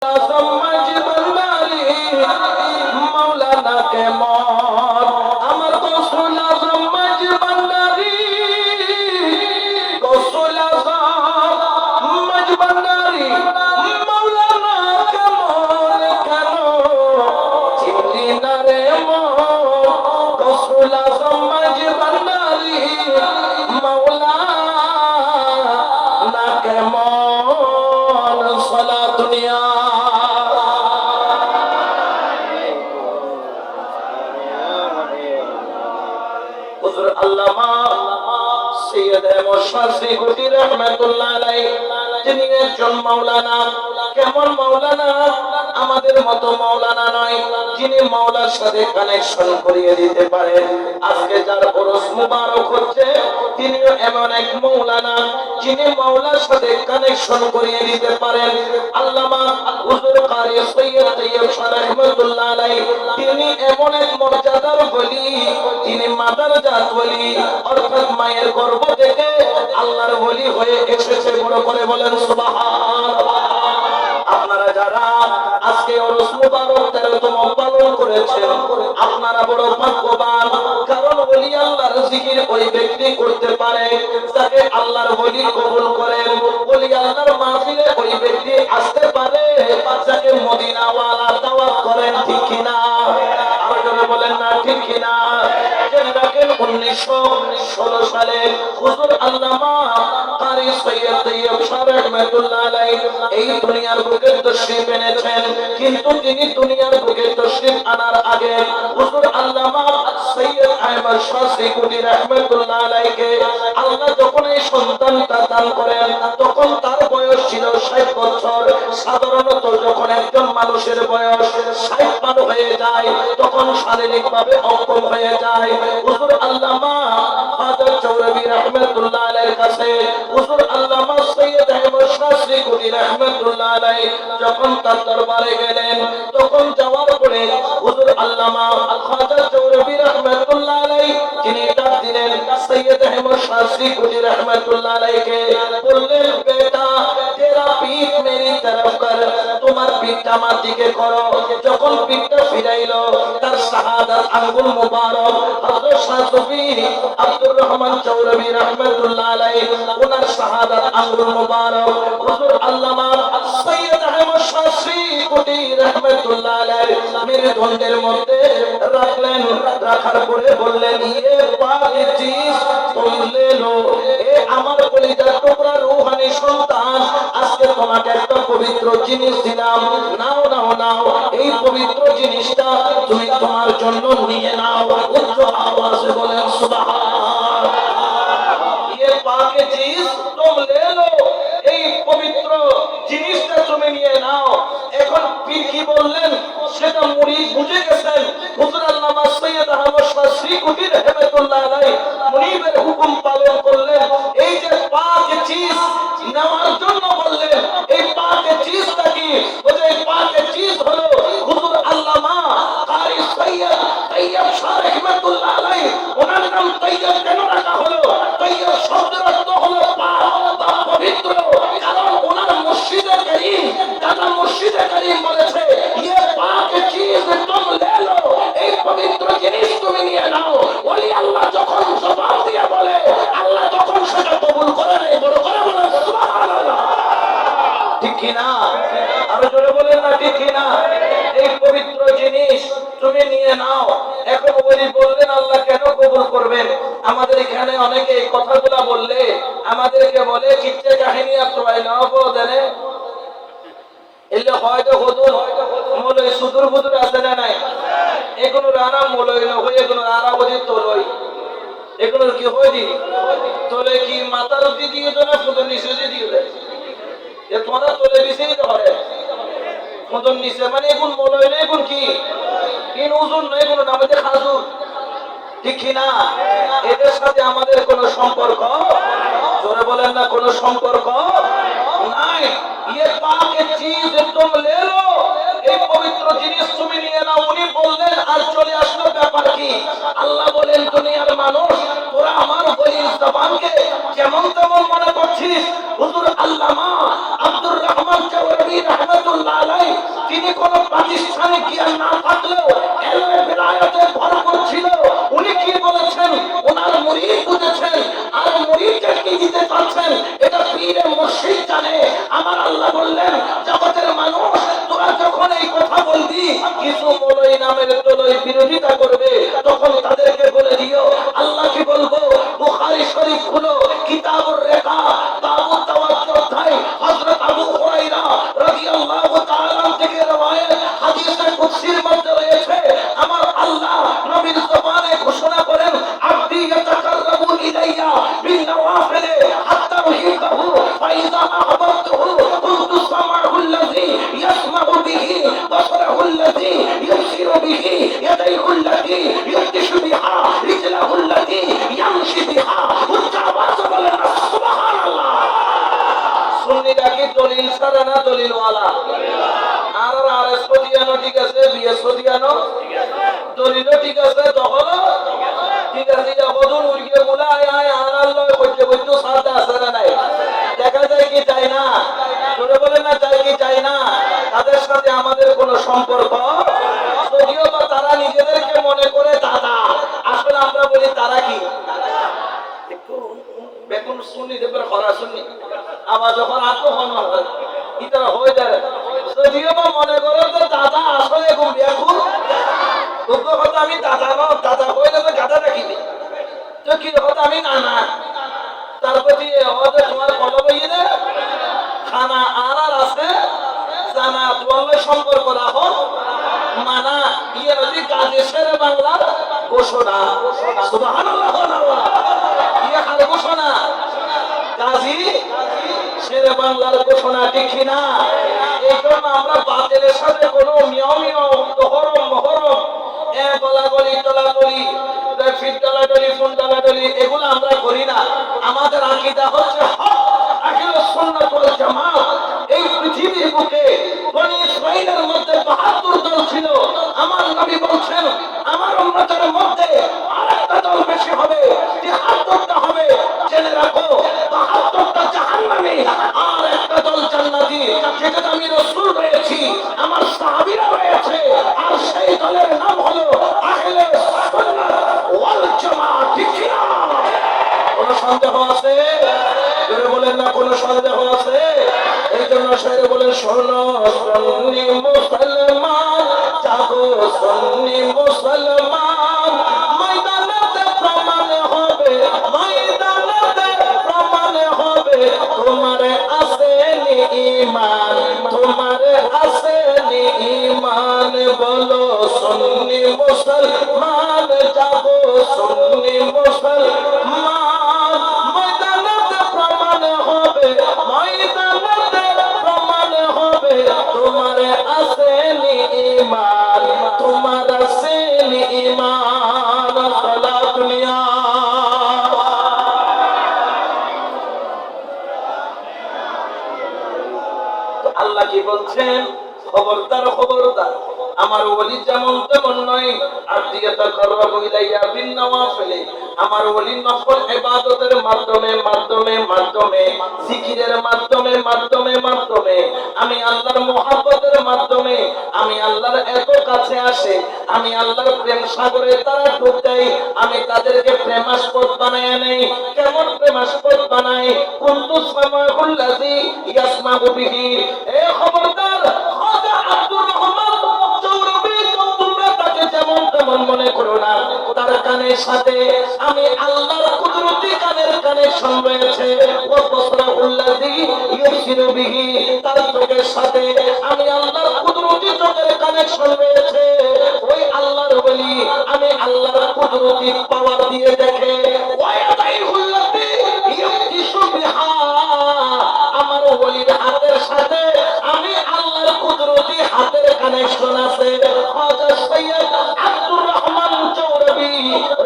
সমাজ বন্দারি মাওলানা কে মন আমার গোসল সমাজ বন্দারি গোসল সমাজ বন্দারি মাওলানা কে মন কেন চিনি না রে মন গোসল সমাজ বন্দারি মাওলানা কে মন সালা দুনিয়া হুজুর আল্লামা সৈয়দ আহমদ শাস্ত্রী কুটি রহমাতুল্লাহ আলাইহি যিনি একজন মাওলানা কেমন মাওলানা আমাদের মতো মাওলানা নয় যিনি মাওলার সাথে কানেকশন করিয়ে দিতে পারেন আজকে যার ওরস মুবারক হচ্ছে তিনিও এমন এক মাওলানা যিনি মাওলার সাথে কানেকশন করিয়ে দিতে পারেন আল্লামা হুজুর কারি সৈয়দ তৈয়ব শাহ রহমাতুল্লাহ আলাইহি তিনি এমন এক মর্যাদার ওলি তিনি মাদার জাত ওলি অর্থাৎ মায়ের গর্ভ থেকে আল্লাহর ওলি হয়ে এসেছে বড় করে বলেন সুবহানাল্লাহ আপনারা যারা আজকে ওরস মুবারক 13তম পালন করেছেন আপনারা বড় ভাগ্যবান কারণ ওলি আল্লাহর জিকির ওই ব্যক্তি করতে পারে যাকে আল্লাহর ওলি কবুল করেন ওলি আল্লাহর মাহফিলে ওই ব্যক্তি আসতে পারে যাকে মদিনা ওয়ালা দাওয়াত করেন ঠিক কি না আর জোরে বলেন না ঠিক কি না জেনে রাখেন 1916 সালে হুজুর আল্লামা কারি সৈয়দ তৈয়ব শাহ রহমাতুল্লাহ আলাইহি এই দুনিয়ার বুকে তশরিফ এনেছেন কিন্তু তিনি দুনিয়ার বুকে তশরিফ আনার আগে হুজুর আল্লামা সৈয়দ আহমদ শাস্ত্রী কুটি রহমাতুল্লাহ আলাইহিকে আল্লাহ যখন এই সন্তানটা দান করেন তখন তার বয়স ছিল 60 বছর সাধারণত যখন একজন মানুষের বয়স 60 পার হয়ে যায় তখন শারীরিকভাবে অক্ষম হয়ে যায় হুজুর আল্লামা হাজরত চৌরবী রহমাতুল্লাহ আলাইহির কাছে হুজুর আল্লামা সৈয়দ আহমদ শাস্ত্রী কুটি রহমাতুল্লাহ আলাইহি যখন তার দরবারে গেলেন তখন যাওয়ার পরে হুজুর আল্লামা হাজরত চৌরবী রহমাতুল্লাহ আলাইহি তিনি ডাক দিলেন সৈয়দ আহমদ শাস্ত্রী কুটি রহমাতুল্লাহ আলাইহিকে বললেন বেটা তেরা পিঠ মেরি তরফ কর তোমার পিঠটা আমার দিকে করো যখন পিঠটা ফিরাইলো তার শাহাদাত আঙ্গুল মুবারক হযরত শাহসুফি আব্দুর রহমান চৌরবী রহমাতুল্লাহ আলাইহি ওনার শাহাদাত আঙ্গুল মুবারক হুজুর আল্লামা সৈয়দ আহমদ শাস্ত্রী কুটি রহমাতুল্লাহ আলাইহি মেরে ধন্ডের মধ্যে রাখলেন রাখার পরে বললেন ये पाक चीज तुम ले लो ए আমার কলিজার টুকরা রূহানি সন্তান আজকে তোমাকে একটা পবিত্র জিনিস দিলাম নাও নাও নাও এই পবিত্র জিনিসটা তুমি তোমার জন্য নিয়ে নাও উচ্চ আওয়াজে বলেন সুবহান ये पाक चीज तुम ले लो এই পবিত্র জিনিসটা তুমি নিয়ে নাও এখন পীর কি বললেন সেটা মুরিদ বুঝে গেছেন হুজুর আল্লামা সৈয়দ আহমদ শাস্ত্রী কুটি রহমাতুল্লাহ আলাইহি মুনিবের হুকুম পালন করলেন এই যে পাক চিজ নেওয়ার জন্য বললেন এই পাক চিজটা কি ওই যে পাক চিজ হলো হুজুর আল্লামা কারি সৈয়দ তৈয়ব শাহ রহমাতুল্লাহ আলাইহি ওনার নাম তৈয়ব কেন রাখা হলো তৈয়ব শব্দের অর্থ হলো পাক বা পবিত্র কারণ ওনার মসজিদে করিম দাদা মসজিদে করিম বলেছে ये पाक चीज तुम ले लो এই পবিত্র জিনিস তুমি নিয়ে নাও ওলি আল্লাহ যখন জবাব দিয়ে বলে আল্লাহ তখন সেটা কবুল করে নেয় বড় করে বলে সুবহানাল্লাহ ঠিক কি না আরো জোরে বলেন না ঠিক কি না এই পবিত্র জিনিস তুমি নিয়ে নাও এখন ওলি বললেন আল্লাহ কেন কবুল করবেন আমাদের এখানে অনেকে এই কথাগুলো বললে আমাদেরকে বলে কিচ্ছা কাহিনী আর তোরাই নাও দেনে এলে হয়তো হুজুর মোলই সুদূর বুদুর আছে না নাই এগুলো রানা মোলই না হই এগুলো রানা বুঝি তোলই এগুলো কি হই দি তোলে কি মাথার উঠি দিয়ে তো না ফুদুর নিচে দিয়ে দেয় এ তোমরা তোলে বিছেই তো করে ফুদুর নিচে মানে এগুলো মোলই না এগুলো কি ইন ওজন না এগুলো নামে খাজুর ঠিক কি না এদের সাথে আমাদের কোনো সম্পর্ক জোরে বলেন না কোনো সম্পর্ক নাই ये पाक चीज तुम ले लो এই পবিত্র জিনিস তুমি নিয়ে নাও উনি বললেন আর চলে আসলো ব্যাপার কি আল্লাহ বলেন দুনিয়ার মানুষ তোরা আমার ওলির জবানকে যেমন তেমন মনে করছিস হুজুর আল্লামা আব্দুর রহমান চৌরবী রহমাতুল্লাহ আলাইহি বিহি ইয়াদাইহুল্লাতি ইউতিশু বিহা রিজলাহুল্লাতি ইয়ামশি বিহা। উচ্চ আওয়াজে বলেন সুবহানাল্লাহ। সুন্নিরা কি দলিল ছাড়া না দলিলওয়ালা? আর আরএস পদিয়ানো ঠিক আছে, বিএস পদিয়ানো দলিলও ঠিক আছে, তখন ঠিক আছে। যখন উড়িয়ে বলে আয় আয় আল্লাহ করতে করতে সাথে আসে না নাই, দেখা যায় কি চাই না, জোরে বলে না চাই কি চাই না, তাদের সাথে আমাদের কোনো সম্পর্ক, যদিও বা তারা নিজেদেরকে মনে করে দাদা, আসলে আমরা বলি তারা কি বেগুন শুনি দেবের খরা শুনি আবার যখন আত্মহন হয় ইতারা হয়ে যায়, যদিও বা মনে করে তো দাদা আসলে বেগুন কথা আমি দাদা ন, দাদা হয়ে যাবে গাদা রাখিনি তো কি কথা আমি নানা, তার প্রতি তোমার কলম ইয়ে খানা আর আছে জানা তোমার সম্পর্ক রাখো মানা ইয়ে নদী কাজে সেরে বাংলার ঘোষণা। সুবহানাল্লাহ। ইয়ে কার ঘোষণা? কাজী শেরে বাংলার ঘোষণা, ঠিক না? এই জন্য আমরা বাতিলের সাথে কোনো নিয়মীয় তহরম মহরম গলাগলি টলাগলি ফিট টলাগলি ফোন টলাগলি এগুলো আমরা করি না। আমাদের আকীদা হচ্ছে হক, আহলে সুন্নাত ওয়াল জামাত। এই পৃথিবীর বুকে বনি ইসরাঈলের মধ্যে ৭২ দল ছিল। আমার নবী বলছেন আমার উম্মতের মধ্যে আরেকটা দল বেশি হবে, ৭৩টা হবে। জেনে রাখো ৭২টা জাহান্নামী আর একটা দল জান্নাতি, যেখানে আমি রাসূল রয়েছি, আমার সাহাবীরা রয়েছে, আর সেই দলের নাম হলো আহলে সুন্নাত ওয়াল জামাত। ঠিক না? কোন সন্দেহ আছে? জোরে বলেন না কোন সন্দেহ আছে? এই জন্য শায়রে বলেন শোনো সুন্নি মুসলমান, জাগো সুন্নি মুসলমান, ময়দানেতে প্রমাণ হবে, ময়দানেতে প্রমাণ হবে তোমার আসেনি ঈমান, তোমার আসেনি ঈমান। বলো সুন্নি মুসলমান, জাগো সুন্নি মুসলমান, ময়দানেতে প্রমাণ হবে, ময়দানেতে প্রমাণ হবে তোমার আসেনি ঈমান, তোমার আসেনি ঈমান। সালাত দুনিয়া আল্লাহ কি বলছেন? খবরদার খবরদার, আমার ওলি যেমন তেমন নয়। আর দিয়ে তাকাররাবু ইলাইয়া বিন নওয়াফিল, আমার ওলি নফল ইবাদতের মাধ্যমে মাধ্যমে মাধ্যমে জিকিরের মাধ্যমে মাধ্যমে মাধ্যমে আমি আল্লাহর মুহাব্বতের মাধ্যমে আমি আল্লাহর এত কাছে আসে, আমি আল্লাহর প্রেম সাগরে তারা ডুব দেয়, আমি তাদেরকে প্রেমাস্পদ বানায় নেই। কেমন প্রেমাস্পদ বানাই? কুনতু সামাউল্লাযী ইয়াসমাউ বিহি। এ খবরদার খাজা আব্দুর রহমান চৌরবি, তোমরা তাকে যেমন তেমন মনে করো না। তার কানের সাথে আমি আল্লাহর কুদরতি কানের কানেকশন রয়েছে। ও বসরাউল্লাযী ইউবসিরু বিহি, তার চোখের সাথে আমি আল্লাহর কুদরতি চোখের কানেকশন রয়েছে। ওই আল্লাহর ওলি আমি আল্লাহর কুদরতি পাওয়ার দিয়ে দেখে। ওয়ায়াদাইহুল্লাযী ইউবতিশু বিহা, আমার ওলির হাতের সাথে আমি আল্লাহর কুদরতি হাতের কানেকশন আছে। খাজা সৈয়দ আব্দুর রহমান চৌরবি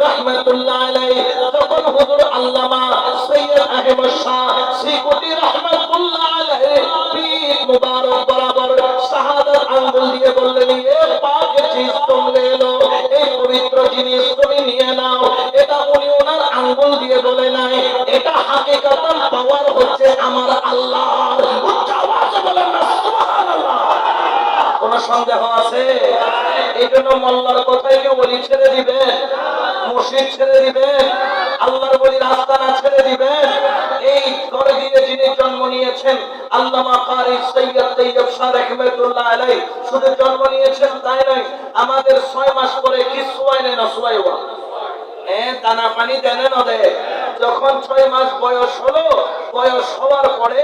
রাহমাতুল্লাহ আলাইহি যখন হুজুর আল্লামা সৈয়দ আহমদ শাহ শ্রীকুটি রাহমাতুল্লাহ আলাইহি পীর মুবারক বরাবর শাহাদাত আঙ্গুল দিয়ে বললেন, এ পাক চিজ তুম লে লো, এই পবিত্র জিনিস তুমি নিয়ে নাও। এটা উনি ওনার আঙ্গুল দিয়ে বলে নাই, এটা হাকিকাতান পাওয়ার হচ্ছে আমার আল্লাহর। উচ্চ আওয়াজে বলেন না সুবহানাল্লাহ। কোন সন্দেহ আছে? এই জন্য মোল্লার কথাই কেউ ওলি ছেড়ে দিবেন, মুর্শিদ ছেড়ে দিবেন, আল্লাহর ওলির আস্তানা ছেড়ে দিবেন? এই ঘরে দিয়ে যিনি জন্ম নিয়েছেন আল্লামা কারি সৈয়দ তৈয়ব শাহ রাহমাতুল্লাহ আলাইহি, শুধু জন্ম নিয়েছেন তাই নয়, আমাদের 6 মাস পরে কি সুয়াই নেই না সুয়াইওয়া দানা পানি দেন না দেয়। যখন 6 মাস বয়স হলো, বয়স হওয়ার পরে